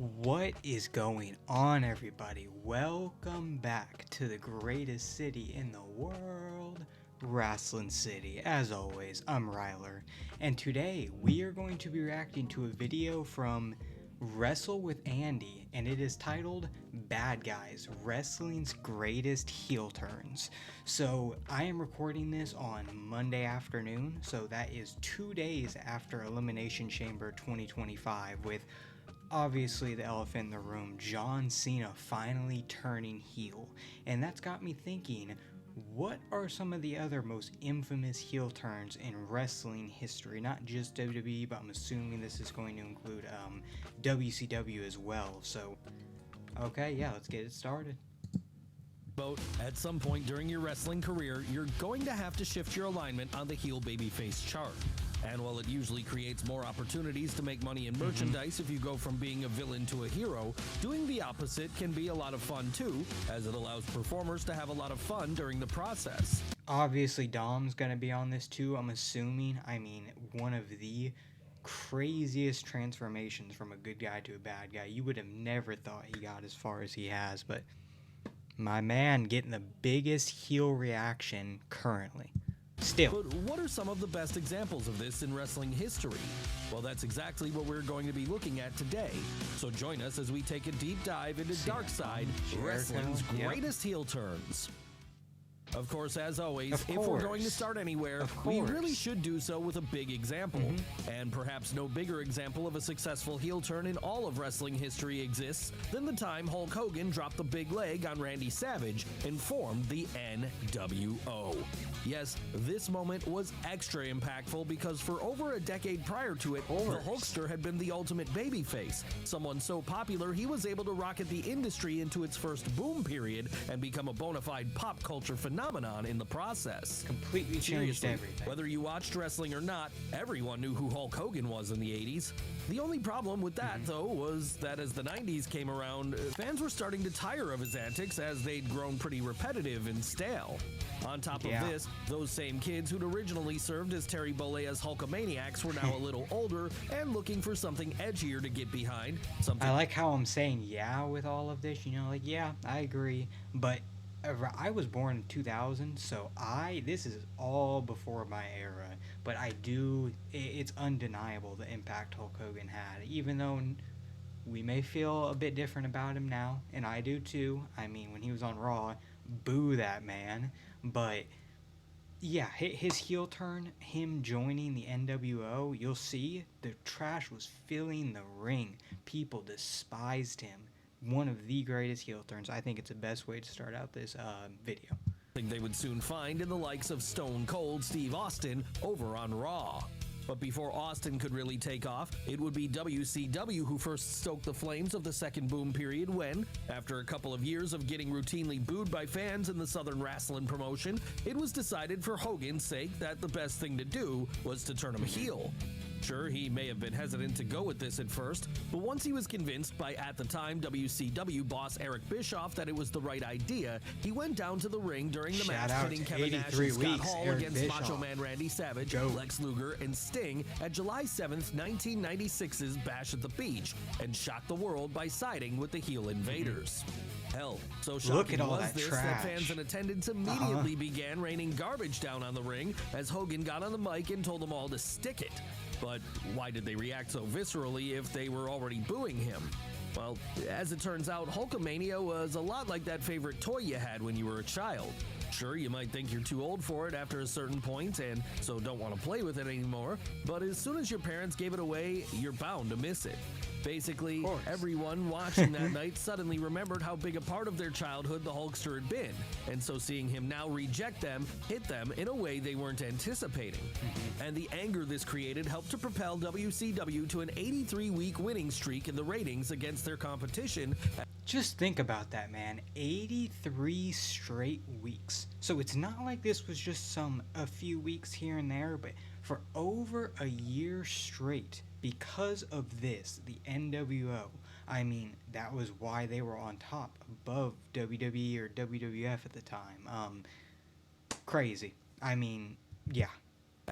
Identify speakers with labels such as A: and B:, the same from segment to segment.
A: What is going on, everybody? Welcome back to the greatest city in the world, Wrestling City. As always, I'm Ryler, and today we are going to be reacting to a video from Wrestle with Andy, and it is titled Bad Guys, Wrestling's Greatest Heel Turns. So I am recording this on Monday afternoon, so that is 2 days after Elimination Chamber 2025, with obviously the elephant in the room, John Cena finally turning heel. And that's got me thinking, what are some of the other most infamous heel turns in wrestling history? Not just WWE, but I'm assuming this is going to include WCW as well. So, okay, yeah, let's get it started.
B: At some point during your wrestling career, you're going to have to shift your alignment on the heel babyface chart. And while it usually creates more opportunities to make money in merchandise if you go from being a villain to a hero, doing the opposite can be a lot of fun too, as it allows performers to have a lot of fun during the process.
A: Obviously, Dom's going to be on this too, I'm assuming. I mean, one of the craziest transformations from a good guy to a bad guy. You would have never thought he got as far as he has, but my man getting the biggest heel reaction currently. Still.
B: But what are some of the best examples of this in wrestling history? Well, that's exactly what we're going to be looking at today. So join us as we take a deep dive into Dark Side, wrestling's greatest heel turns. Of course, as always, if we're going to start anywhere, we really should do so with a big example. And perhaps no bigger example of a successful heel turn in all of wrestling history exists than the time Hulk Hogan dropped the big leg on Randy Savage and formed the NWO. Yes, this moment was extra impactful because for over a decade prior to it, the Hulkster had been the ultimate babyface, someone so popular he was able to rocket the industry into its first boom period and become a bona fide pop culture phenomenon in the process.
A: Completely changed everything.
B: Whether you watched wrestling or not, everyone knew who Hulk Hogan was in the 80s. The only problem with that, though, was that as the 90s came around, fans were starting to tire of his antics as they'd grown pretty repetitive and stale. On top of this, those same kids who'd originally served as Terry Bollea's Hulkamaniacs were now a little older and looking for something edgier to get behind.
A: I like how I'm saying yeah with all of this, you know, like, yeah, I agree, but I was born in 2000, so this is all before my era, but it's undeniable the impact Hulk Hogan had, even though we may feel a bit different about him now, and I do too. I mean, when he was on Raw, boo that man, but yeah, his heel turn, him joining the NWO, you'll see the trash was filling the ring. People despised him. One of the greatest heel turns. I think it's the best way to start out this video.
B: They would soon find in the likes of Stone Cold Steve Austin over on Raw. But before Austin could really take off, it would be WCW who first stoked the flames of the second boom period when, after a couple of years of getting routinely booed by fans in the Southern wrestling promotion, it was decided for Hogan's sake that the best thing to do was to turn him heel. Sure, he may have been hesitant to go with this at first, but once he was convinced by, at the time, WCW boss Eric Bischoff that it was the right idea, he went down to the ring during the match pitting Kevin Nash and Scott Hall against Macho Man Randy Savage, Lex Luger, and Sting at July 7th, 1996's Bash at the Beach, and shocked the world by siding with the heel Invaders. Hell, so shocking was this that fans in attendance immediately began raining garbage down on the ring as Hogan got on the mic and told them all to stick it. But why did they react so viscerally if they were already booing him? Well, as it turns out, Hulkamania was a lot like that favorite toy you had when you were a child. Sure, you might think you're too old for it after a certain point and so don't want to play with it anymore, but as soon as your parents gave it away, you're bound to miss it. Basically, everyone watching that night suddenly remembered how big a part of their childhood the Hulkster had been, and so seeing him now reject them hit them in a way they weren't anticipating. And the anger this created helped to propel WCW to an 83-week winning streak in the ratings against their competition.
A: Just think about that, man. 83 straight weeks. So it's not like this was just a few weeks here and there, but for over a year straight, because of this, the NWO, I mean, that was why they were on top, above WWE or WWF at the time. Crazy. I mean, yeah.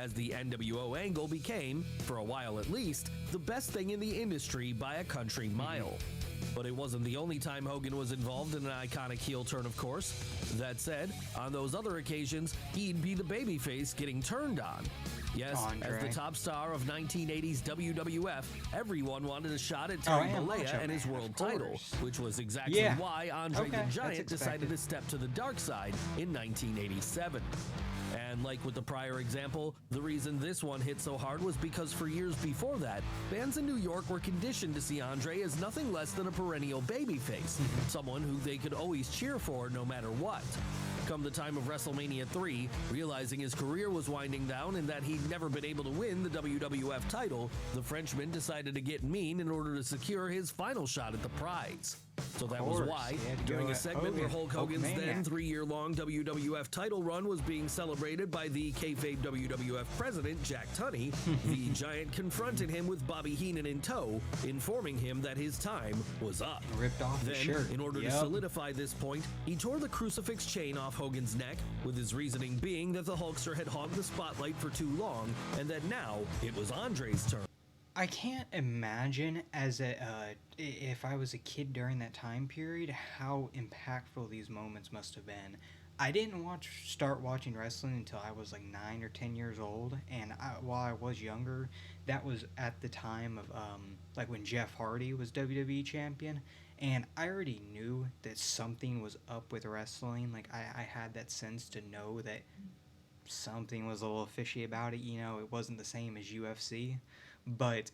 B: as the NWO angle became, for a while at least, the best thing in the industry by a country mile. But it wasn't the only time Hogan was involved in an iconic heel turn, of course. That said, on those other occasions, he'd be the babyface getting turned on. Yes,
A: Andre.
B: as the top star of 1980s WWF, everyone wanted a shot at Terry Bollea and his world title, which was exactly why Andre the Giant decided to step to the dark side in 1987. And like with the prior example, the reason this one hit so hard was because for years before that, fans in New York were conditioned to see Andre as nothing less than a perennial babyface, someone who they could always cheer for no matter what. Come the time of WrestleMania 3, realizing his career was winding down and that he'd never been able to win the WWF title, the Frenchman decided to get mean in order to secure his final shot at the prize. So that was why, during a segment where Hulk Hogan's then 3-year-long WWF title run was being celebrated by the kayfabe WWF president, Jack Tunney, the Giant confronted him with Bobby Heenan in tow, informing him that his time was up.
A: Ripped off the shirt.
B: In order to solidify this point, he tore the crucifix chain off Hogan's neck, with his reasoning being that the Hulkster had hogged the spotlight for too long, and that now it was Andre's turn.
A: I can't imagine if I was a kid during that time period how impactful these moments must have been. I didn't start watching wrestling until I was like 9 or 10 years old, and while I was younger, that was at the time of like when Jeff Hardy was WWE champion, and I already knew that something was up with wrestling. Like I had that sense to know that something was a little fishy about it. You know, it wasn't the same as UFC. But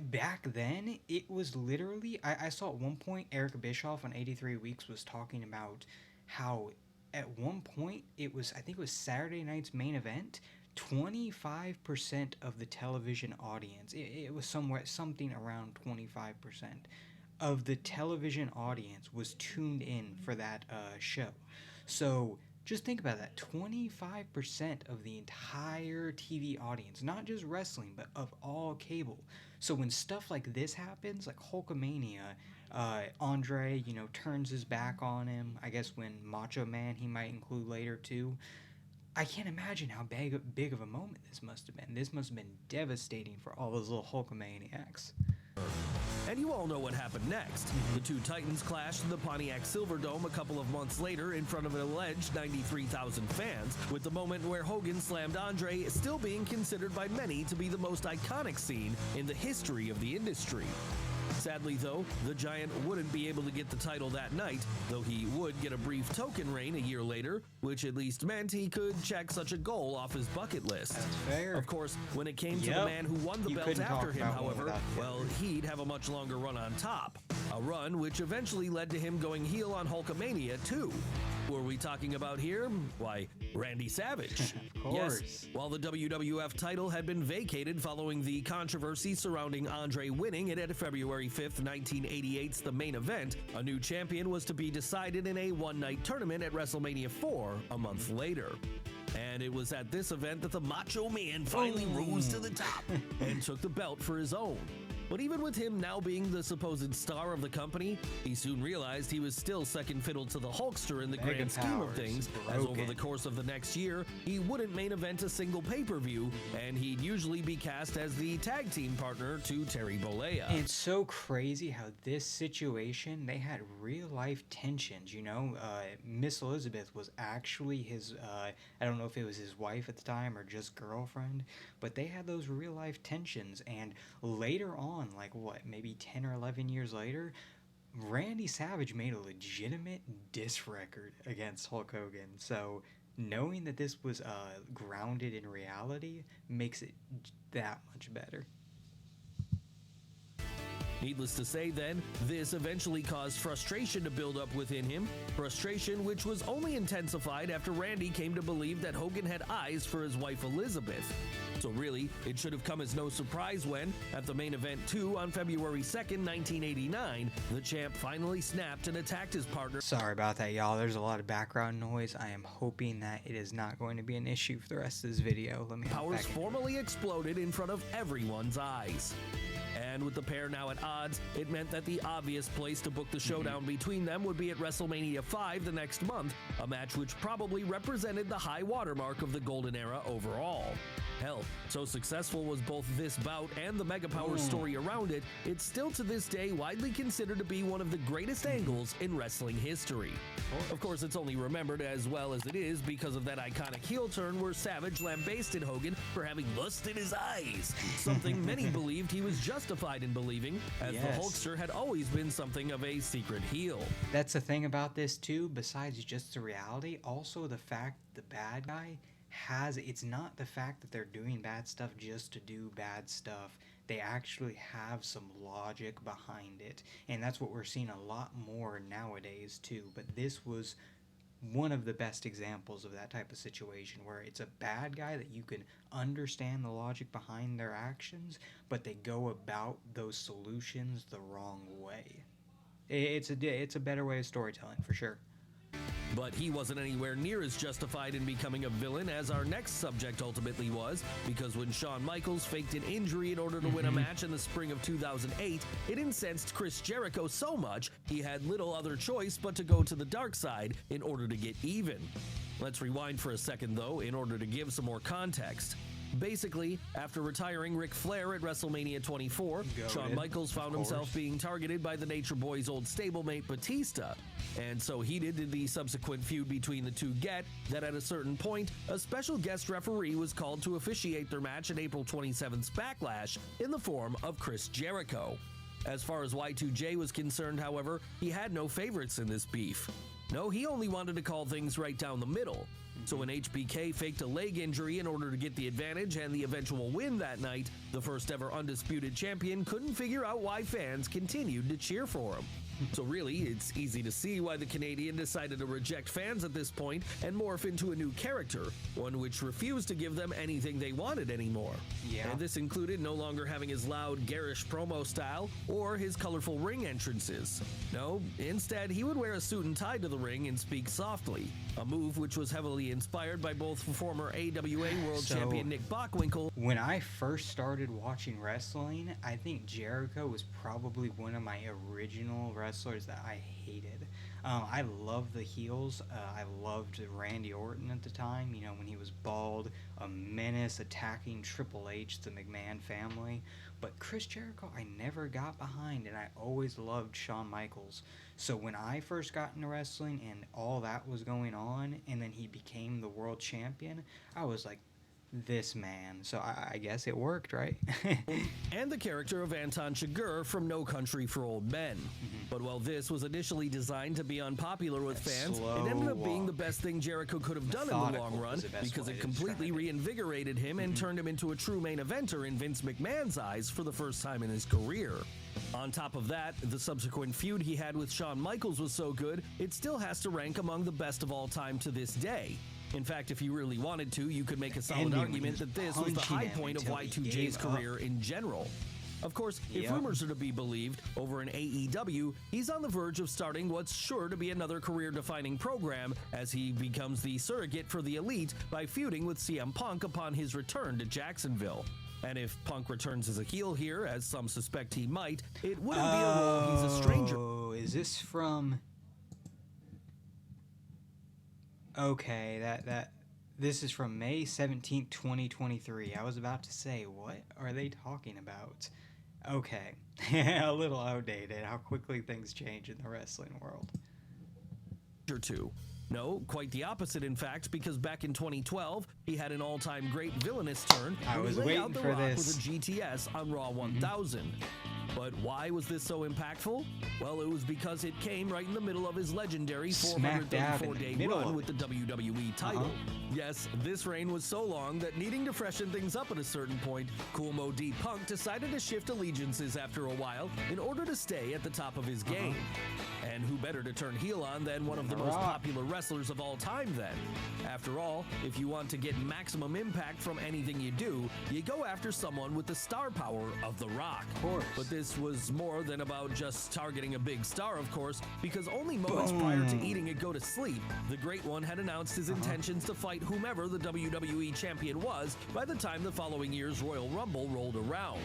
A: back then, it was literally, I saw at one point Eric Bischoff on 83 Weeks was talking about how at one point I think it was Saturday night's main event, 25% of the television audience, it was something around 25% of the television audience was tuned in for that show. So just think about that, 25% of the entire TV audience, not just wrestling, but of all cable. So when stuff like this happens, like Hulkamania, Andre, turns his back on him, I guess when Macho Man he might include later too, I can't imagine how big of a moment this must have been. This must have been devastating for all those little Hulkamaniacs.
B: And you all know what happened next. The two Titans clashed in the Pontiac Silverdome a couple of months later in front of an alleged 93,000 fans, with the moment where Hogan slammed Andre still being considered by many to be the most iconic scene in the history of the industry. Sadly, though, the Giant wouldn't be able to get the title that night, though he would get a brief token reign a year later, which at least meant he could check such a goal off his bucket list.
A: That's fair.
B: Of course, when it came to the man who won the belt after him, however, well, he'd have a much longer run on top. A run which eventually led to him going heel on Hulkamania, too. Who are we talking about here? Why, Randy Savage.
A: Of course.
B: Yes, while the WWF title had been vacated following the controversy surrounding Andre winning it at February 5th, 1988's The Main Event, a new champion was to be decided in a one-night tournament at WrestleMania 4 a month later. And it was at this event that the Macho Man finally rose to the top and took the belt for his own. But even with him now being the supposed star of the company, he soon realized he was still second fiddle to the Hulkster in the grand scheme of things, as over the course of the next year, he wouldn't main event a single pay-per-view, and he'd usually be cast as the tag team partner to Terry Bollea.
A: It's so crazy how this situation, they had real-life tensions, Miss Elizabeth was actually his, I don't know if it was his wife at the time or just girlfriend, but they had those real-life tensions, and later on, maybe 10 or 11 years later, Randy Savage made a legitimate diss record against Hulk Hogan. So knowing that this was grounded in reality makes it that much better.
B: Needless to say, then, this eventually caused frustration to build up within him, frustration which was only intensified after Randy came to believe that Hogan had eyes for his wife Elizabeth. So really, it should have come as no surprise when, at the Main Event 2 on February 2nd, 1989, the champ finally snapped and attacked his partner.
A: Sorry about that, y'all. There's a lot of background noise. I am hoping that it is not going to be an issue for the rest of this video. Let me
B: Powers formally exploded in front of everyone's eyes. And with the pair now at odds, it meant that the obvious place to book the showdown between them would be at WrestleMania 5 the next month, a match which probably represented the high watermark of the Golden Era overall. Hell, so successful was both this bout and the Mega Power story around it, it's still to this day widely considered to be one of the greatest angles in wrestling history. Of course, it's only remembered as well as it is because of that iconic heel turn where Savage lambasted Hogan for having lust in his eyes, something many believed he was justified in believing, as the Hulkster had always been something of a secret heel.
A: That's the thing about this too, besides just the reality, also the fact the bad guy it's not the fact that they're doing bad stuff just to do bad stuff. They actually have some logic behind it, and that's what we're seeing a lot more nowadays too. But this was one of the best examples of that type of situation where it's a bad guy that you can understand the logic behind their actions, but they go about those solutions the wrong way. It's a better way of storytelling for sure.
B: But he wasn't anywhere near as justified in becoming a villain as our next subject ultimately was, because when Shawn Michaels faked an injury in order to win a match in the spring of 2008, it incensed Chris Jericho so much he had little other choice but to go to the dark side in order to get even. Let's rewind for a second though in order to give some more context. Basically, after retiring Ric Flair at WrestleMania 24, Shawn Michaels found himself being targeted by the Nature Boy's old stablemate Batista, and so heated did the subsequent feud between the two get that at a certain point, a special guest referee was called to officiate their match at April 27th's Backlash in the form of Chris Jericho. As far as Y2J was concerned, however, he had no favorites in this beef. No, he only wanted to call things right down the middle. So when HBK faked a leg injury in order to get the advantage and the eventual win that night, the first ever undisputed champion couldn't figure out why fans continued to cheer for him. So really, it's easy to see why the Canadian decided to reject fans at this point and morph into a new character, one which refused to give them anything they wanted anymore. And this included no longer having his loud, garish promo style or his colorful ring entrances. No, instead, he would wear a suit and tie to the ring and speak softly, a move which was heavily inspired by both former AWA World Champion Nick Bockwinkel.
A: When I first started watching wrestling, I think Jericho was probably one of my original wrestlers that I hated. I loved the heels. I loved Randy Orton at the time, you know, when he was bald, a menace attacking Triple H, the McMahon family. But Chris Jericho, I never got behind, and I always loved Shawn Michaels. So when I first got into wrestling and all that was going on, and then he became the world champion, I was like, this man. So I guess it worked, right?
B: And the character of Anton Chigurh from No Country for Old Men. But while this was initially designed to be unpopular with fans, it ended up being the best thing Jericho could have done in the long run because it completely reinvigorated him and turned him into a true main eventer in Vince McMahon's eyes for the first time in his career. On top of that, the subsequent feud he had with Shawn Michaels was so good, it still has to rank among the best of all time to this day. In fact, if you really wanted to, you could make a solid argument that this was the high point of Y2J's career in general. Of course, if rumors are to be believed, over in AEW, he's on the verge of starting what's sure to be another career-defining program as he becomes the surrogate for the Elite by feuding with CM Punk upon his return to Jacksonville. And if Punk returns as a heel here, as some suspect he might, it wouldn't be a role he's a stranger.
A: Oh, is this from... Okay, this is from May 17th, 2023. I was about to say, what are they talking about? Okay, a little outdated, how quickly things change in the wrestling world.
B: Or two. No, quite the opposite, in fact, because back in 2012, he had an all-time great villainous turn when he laid out The Rock with a GTS on Raw 1000. But why was this so impactful? Well, it was because it came right in the middle of his legendary 434-day run with the WWE title. Yes, this reign was so long that needing to freshen things up at a certain point, Cool Mo D Punk decided to shift allegiances after a while in order to stay at the top of his game. And who better to turn heel on than one of the most popular wrestlers of all time then? After all, if you want to get maximum impact from anything you do, you go after someone with the star power of The Rock.
A: Of course.
B: But this this was more than about just targeting a big star, of course, because only moments prior to eating it go to sleep, the Great One had announced his intentions to fight whomever the WWE champion was by the time the following year's Royal Rumble rolled around.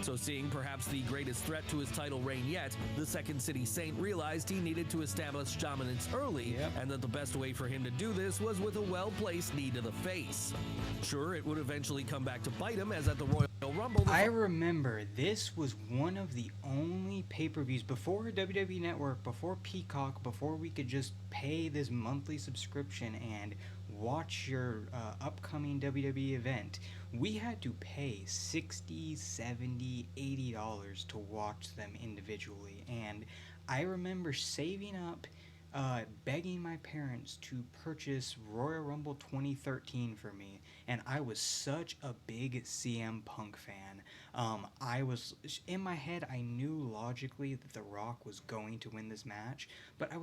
B: So seeing perhaps the greatest threat to his title reign yet, the Second City Saint realized he needed to establish dominance early, and that the best way for him to do this was with a well-placed knee to the face. Sure, it would eventually come back to bite him, as at the Royal Rumble.
A: I remember this was one of the only pay-per-views before WWE Network, before Peacock, before we could just pay this monthly subscription and watch your upcoming WWE event. We had to pay $60, $70, $80 to watch them individually. And I remember saving up, begging my parents to purchase Royal Rumble 2013 for me, and I was such a big CM Punk fan. I was, in my head, I knew logically that The Rock was going to win this match, but I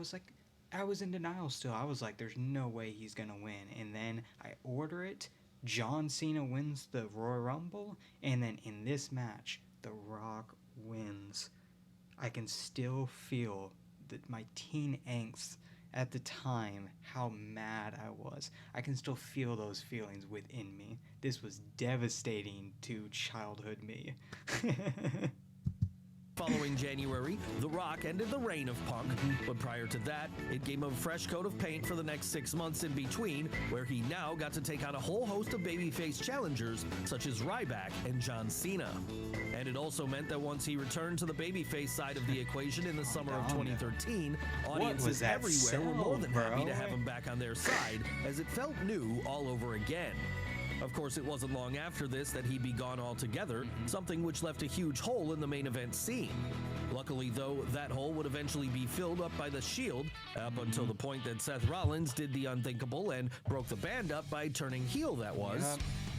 A: was in denial still. I was like, there's no way he's gonna win. And then I order it, John Cena wins the Royal Rumble, and then in this match, The Rock wins. I can still feel that my teen angst at the time, how mad I was. I can still feel those feelings within me. This was devastating to childhood me.
B: Following January, The Rock ended the reign of Punk, but prior to that, it gave him a fresh coat of paint for the next 6 months in between, where he now got to take on a whole host of babyface challengers, such as Ryback and John Cena. And it also meant that once he returned to the babyface side of the equation in the summer of 2013, audiences everywhere were more than happy to have him back on their side, as it felt new all over again. Of course, it wasn't long after this that he'd be gone altogether, something which left a huge hole in the main event scene. Luckily, though, that hole would eventually be filled up by The Shield, up until the point that Seth Rollins did the unthinkable and broke the band up by turning heel, that was.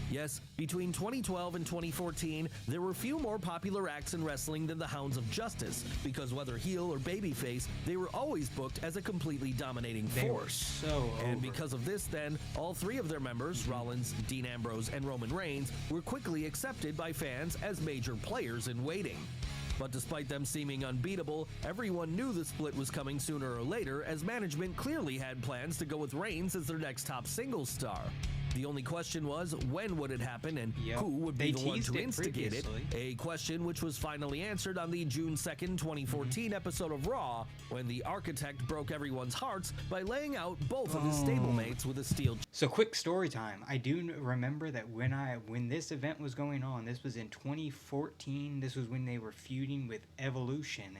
B: Yes, between 2012 and 2014, there were few more popular acts in wrestling than the Hounds of Justice, because whether heel or babyface, they were always booked as a completely dominating force. And because of this, then, all three of their members, Rollins, Dean Ambrose, and Roman Reigns, were quickly accepted by fans as major players in waiting. But despite them seeming unbeatable, everyone knew the split was coming sooner or later, as management clearly had plans to go with Reigns as their next top singles star. The only question was, when would it happen and who would be the one to instigate it? A question which was finally answered on the June 2nd, 2014 episode of Raw, when the Architect broke everyone's hearts by laying out both of his stablemates with a steel.
A: So quick story time. I do remember that when this event was going on, this was in 2014. This was when they were feuding with Evolution.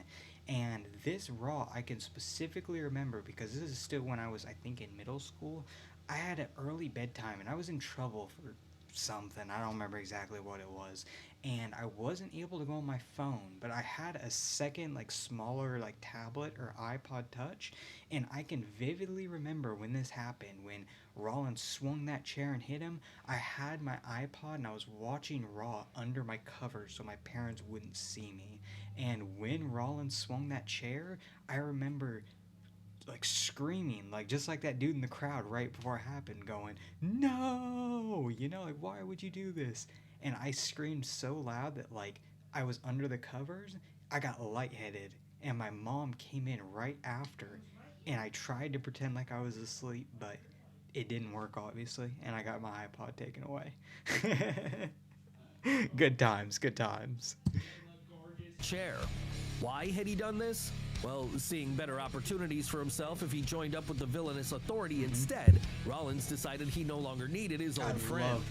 A: And this Raw, I can specifically remember because this is still when I was, I think, in middle school. I had an early bedtime and I was in trouble for something. I don't remember exactly what it was. And I wasn't able to go on my phone, but I had a second, smaller, tablet or iPod Touch. And I can vividly remember when this happened, when Rollins swung that chair and hit him. I had my iPod and I was watching Raw under my covers so my parents wouldn't see me. And when Rollins swung that chair, I remember screaming, just like that dude in the crowd right before it happened, going, no, why would you do this? And I screamed so loud that I was under the covers. I got lightheaded and my mom came in right after, and I tried to pretend like I was asleep, but it didn't work, obviously, and I got my iPod taken away. Good times.
B: Chair. Why had he done this? Well, seeing better opportunities for himself if he joined up with the villainous Authority instead, Rollins decided he no longer needed his old friends.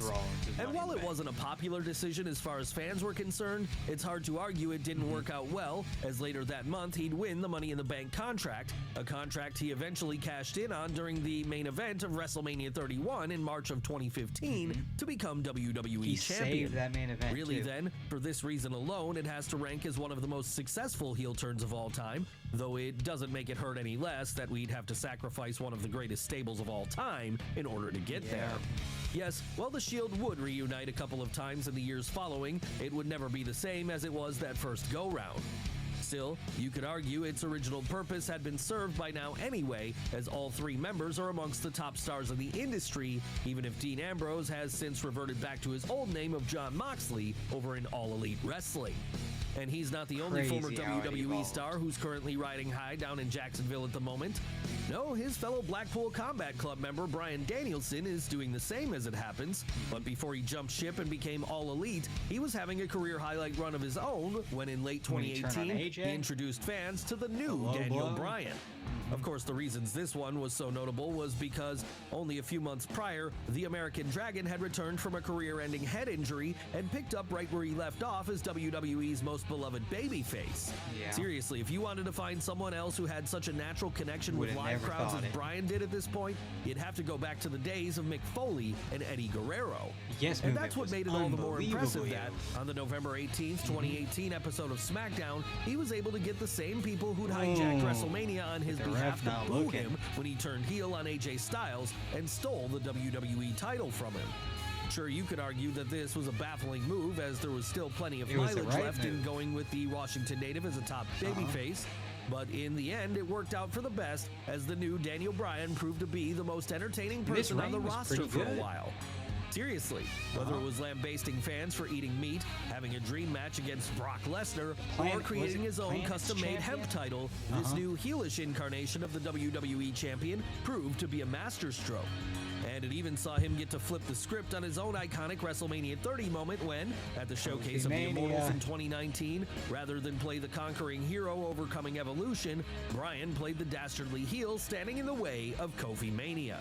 B: And while it wasn't a popular decision as far as fans were concerned, it's hard to argue it didn't work out well, as later that month he'd win the Money in the Bank contract, a contract he eventually cashed in on during the main event of WrestleMania 31 in March of 2015 to become WWE champion.
A: He saved that main event,
B: really,
A: too.
B: Then, for this reason alone, it has to rank as one of the most successful heel turns of all time, though it doesn't make it hurt any less that we'd have to sacrifice one of the greatest stables of all time in order to get there. Yes, while the Shield would reunite a couple of times in the years following, it would never be the same as it was that first go-round. Still, you could argue its original purpose had been served by now anyway, as all three members are amongst the top stars of the industry, even if Dean Ambrose has since reverted back to his old name of Jon Moxley over in All Elite Wrestling. And he's not the only
A: Crazy
B: former
A: how it
B: WWE
A: evolved.
B: star who's currently riding high down in Jacksonville at the moment. No, his fellow Blackpool Combat Club member Bryan Danielson is doing the same as it happens. But before he jumped ship and became All Elite, he was having a career highlight run of his own when in late
A: When he turned on
B: 2018, he
A: AJ?
B: introduced fans to the new
A: Low
B: Daniel
A: blow.
B: Bryan. Of course, the reasons this one was so notable was because only a few months prior, the American Dragon had returned from a career-ending head injury and picked up right where he left off as WWE's most beloved babyface.
A: Yeah.
B: Seriously, if you wanted to find someone else who had such a natural connection with
A: Would've
B: live
A: never
B: crowds
A: thought
B: as
A: it.
B: Bryan did at this point, you'd have to go back to the days of Mick Foley and Eddie Guerrero.
A: Yes,
B: and
A: movement
B: that's what
A: was
B: made it all the more impressive
A: unbelievably
B: that on the November 18th, 2018 episode of SmackDown, he was able to get the same people who'd hijacked WrestleMania on his
A: the
B: behalf
A: ref not
B: to boo
A: looking.
B: him when he turned heel on AJ Styles and stole the WWE title from him. Sure, you could argue that this was a baffling move, as there was still plenty of
A: It was the
B: mileage
A: right
B: left in
A: move.
B: going with the Washington native as a top babyface. But in the end, it worked out for the best, as the new Daniel Bryan proved to be the most entertaining
A: This
B: person on the
A: reign was
B: roster
A: pretty
B: for a
A: good.
B: while. Seriously, whether it was lambasting fans for eating meat, having a dream match against Brock Lesnar, or
A: Planet-
B: creating
A: was it
B: his own
A: Planet's
B: custom-made hemp
A: champion?
B: title, this new heelish incarnation of the WWE champion proved to be a masterstroke. And it even saw him get to flip the script on his own iconic WrestleMania 30 moment when, at the showcase of the
A: Mania.
B: Immortals in 2019, rather than play the conquering hero overcoming evolution, Bryan played the dastardly heel standing in the way of Kofi Mania.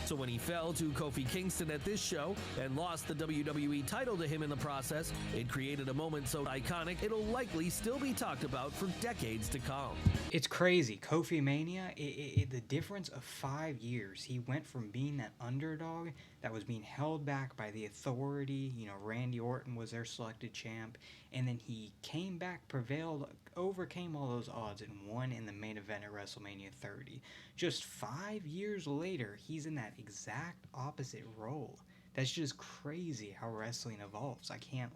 B: So when he fell to Kofi Kingston at this show and lost the WWE title to him in the process, it created a moment so iconic it'll likely still be talked about for decades to come.
A: It's crazy. Kofi Mania, the difference of 5 years. He went from being that underdog that was being held back by the authority. You know, Randy Orton was their selected champ. And then he came back, prevailed, overcame all those odds, and won in the main event at WrestleMania 30. Just 5 years later, he's in that exact opposite role. That's just crazy how wrestling evolves. I can't,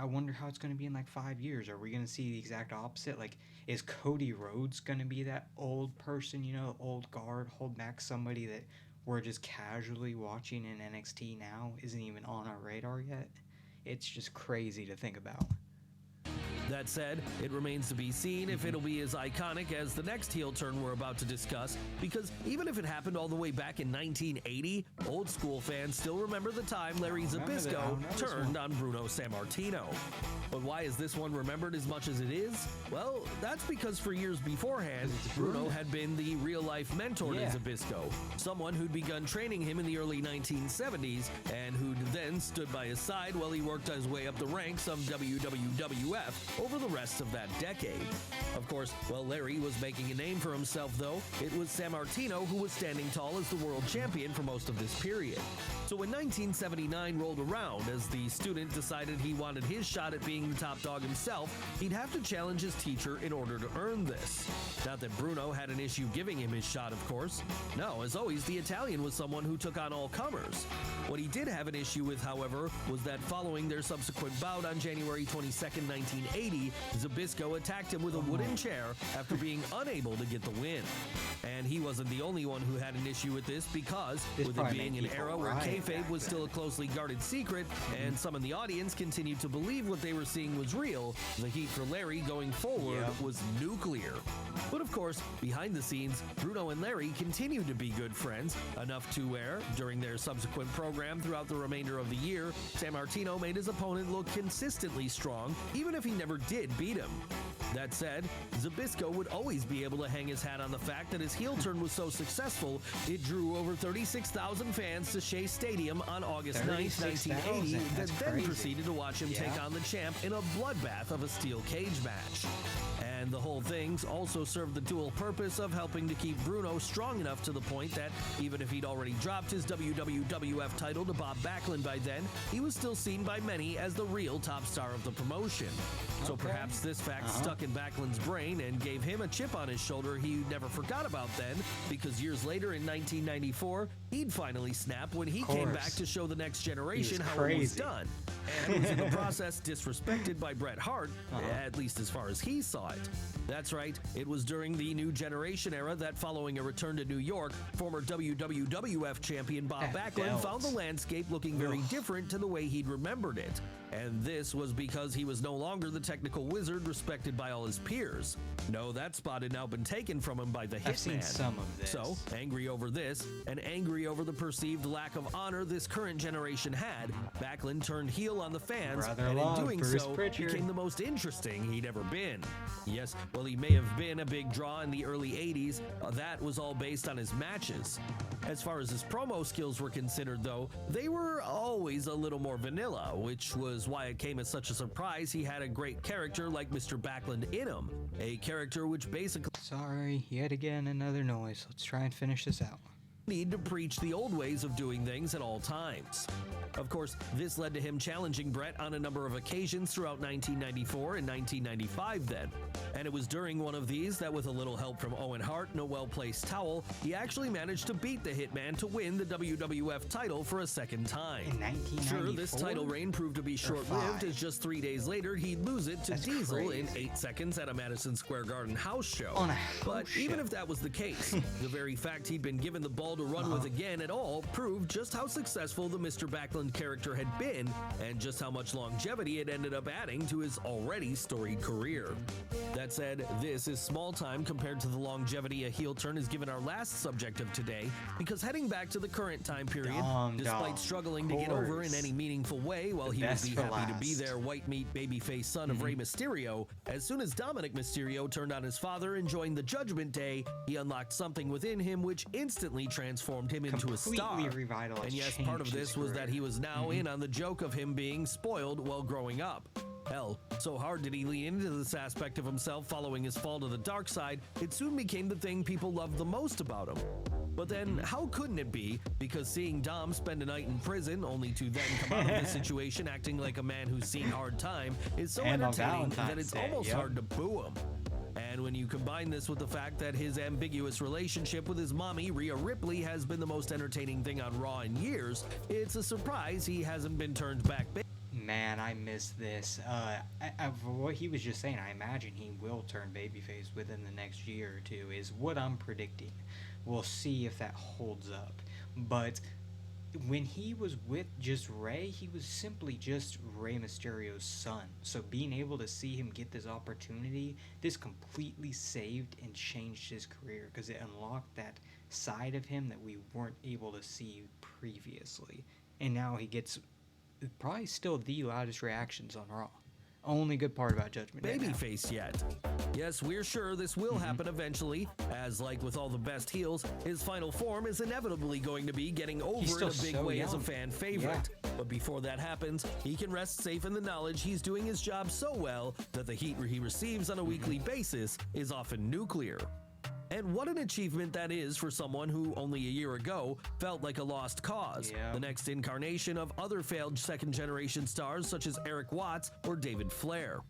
A: I wonder how it's going to be in 5 years. Are we going to see the exact opposite? Is Cody Rhodes going to be that old person, old guard, hold back somebody that we're just casually watching in NXT now, isn't even on our radar yet? It's just crazy to think about.
B: That said, it remains to be seen if it'll be as iconic as the next heel turn we're about to discuss, because even if it happened all the way back in 1980, old school fans still remember the time Larry Zbyszko turned on Bruno Sammartino. But why is this one remembered as much as it is? Well, that's because for years beforehand, Bruno had been the real-life mentor to Zbyszko, someone who'd begun training him in the early 1970s and who'd then stood by his side while he worked his way up the ranks of WWF over the rest of that decade. Of course, while Larry was making a name for himself, though, it was Sammartino who was standing tall as the world champion for most of this period. So when 1979 rolled around, as the student decided he wanted his shot at being the top dog himself, he'd have to challenge his teacher in order to earn this. Not that Bruno had an issue giving him his shot, of course. No, as always, the Italian was someone who took on all comers. What he did have an issue with, however, was that following their subsequent bout on January 22nd, 1980, Zbyszko attacked him with a wooden chair after being unable to get the win. And he wasn't the only one who had an issue with this, because
A: This
B: with it
A: probably
B: being
A: made
B: an
A: people
B: era where
A: riot
B: kayfabe
A: back
B: was
A: then.
B: still a closely guarded secret, and some in the audience continued to believe what they were seeing was real, the heat for Larry going forward was nuclear. But of course, behind the scenes, Bruno and Larry continued to be good friends, enough to where, during their subsequent program throughout the remainder of the year, Sammartino made his opponent look consistently strong, even if he never did beat him. That said, Zbyszko would always be able to hang his hat on the fact that his heel turn was so successful, it drew over 36,000 fans to Shea Stadium on August 9th, 1980, that
A: That's
B: then
A: crazy.
B: proceeded to watch him take on the champ in a bloodbath of a steel cage match. And the whole thing also served the dual purpose of helping to keep Bruno strong enough to the point that, even if he'd already dropped his WWF title to Bob Backlund by then, he was still seen by many as the real top star of the promotion. So perhaps this fact stuck in Backlund's brain and gave him a chip on his shoulder he never forgot about then, because years later in 1994, he'd finally snap when he came back to show the next generation how it was
A: crazy.
B: done. And was in the process disrespected by Bret Hart, at least as far as he saw it. That's right, it was during the New Generation era that, following a return to New York, former WWF champion Bob
A: That
B: Backlund
A: belt.
B: found the landscape looking very different to the way he'd remembered it. And this was because he was no longer the technical wizard respected by all his peers. No, that spot had now been taken from him by the Hitman.
A: I've seen some of this.
B: So, angry over this, and angry over the perceived lack of honor this current generation had, Backlund turned heel on the fans, and in doing so, became the most interesting he'd ever been. Yes, well, he may have been a big draw in the early 80s, that was all based on his matches. As far as his promo skills were considered, though, they were always a little more vanilla, which was why it came as such a surprise he had a great character like Mr. Backlund in him. A character which basically...
A: Sorry, yet again another noise. Let's try and finish this out.
B: Need to preach the old ways of doing things at all times. Of course, this led to him challenging Brett on a number of occasions throughout 1994 and 1995 then. And it was during one of these that with a little help from Owen Hart and a well-placed towel, he actually managed to beat the Hitman to win the WWF title for a second time.
A: In 1994?
B: Sure, this title reign proved to be short-lived as just 3 days later he'd lose it to Diesel in 8 seconds at a Madison Square Garden house show.
A: On a house
B: But
A: show.
B: even if that was the case, the very fact he'd been given the ball to run with again at all proved just how successful the Mr. Backlund character had been and just how much longevity it ended up adding to his already storied career. That said, this is small time compared to the longevity a heel turn is given our last subject of today, because heading back to the current time period, despite struggling to get over in any meaningful way while he was the happy to be there white meat babyface son of Rey Mysterio, as soon as Dominic Mysterio turned on his father and joined the Judgment Day, he unlocked something within him which instantly transformed him into a star.
A: Revitalized,
B: and yes, part of this was that he was now in on the joke of him being spoiled while growing up. Hell, so hard did he lean into this aspect of himself following his fall to the dark side, it soon became the thing people loved the most about him. But then, how couldn't it be? Because seeing Dom spend a night in prison, only to then come out of the situation acting like a man who's seen hard time, is so entertaining that it's almost hard to boo him. And when you combine this with the fact that his ambiguous relationship with his mommy, Rhea Ripley, has been the most entertaining thing on Raw in years, it's a surprise he hasn't been turned back.
A: Man, I missed this. For what he was just saying, I imagine he will turn babyface within the next year or two, is what I'm predicting. We'll see if that holds up. But when he was with just Rey, he was simply just Rey Mysterio's son. So being able to see him get this opportunity, this completely saved and changed his career, because it unlocked that side of him that we weren't able to see previously. And now he gets probably still the loudest reactions on Raw. Only good part about Judgment Day.
B: Babyface yet. Yes, we're sure this will happen eventually, as like with all the best heels, his final form is inevitably going to be getting over in a big way as a fan favorite. But before that happens, he can rest safe in the knowledge he's doing his job so well that the heat he receives on a weekly basis is often nuclear. And what an achievement that is for someone who only a year ago felt like a lost cause, the next incarnation of other failed second-generation stars such as Eric Watts or David Flair.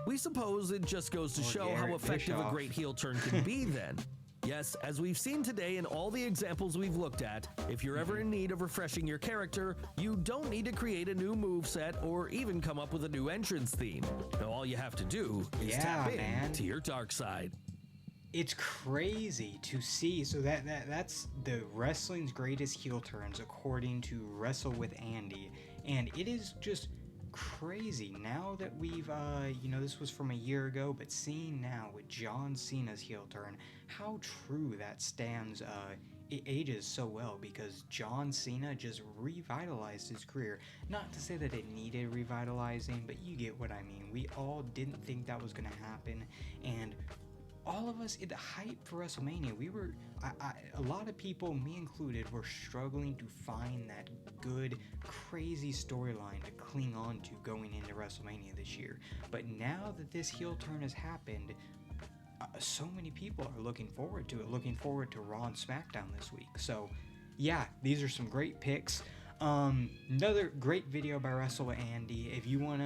B: We suppose it just goes to show how effective a great heel turn can be then. Yes, as we've seen today in all the examples we've looked at, if you're ever in need of refreshing your character, you don't need to create a new moveset or even come up with a new entrance theme. Now all you have to do is tap in to your dark side.
A: It's crazy to see. So that's the wrestling's greatest heel turns according to Wrestle with Andy, and it is just crazy now that we've this was from a year ago, but seeing now with John Cena's heel turn, how true that stands. It ages so well because John Cena just revitalized his career. Not to say that it needed revitalizing, but you get what I mean. We all didn't think that was going to happen, and all of us, the hype for WrestleMania, a lot of people, me included, were struggling to find that good, crazy storyline to cling on to going into WrestleMania this year. But now that this heel turn has happened, so many people are looking forward to it, looking forward to Raw and SmackDown this week. So, yeah, these are some great picks. Another great video by Wrestle with Andy. If you want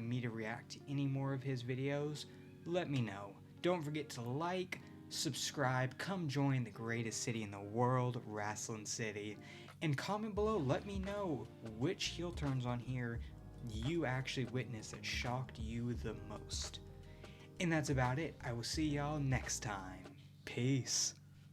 A: me to react to any more of his videos, let me know. Don't forget to like, subscribe, come join the greatest city in the world, Wrestling City, and comment below. Let me know which heel turns on here you actually witnessed that shocked you the most. And that's about it. I will see y'all next time. Peace.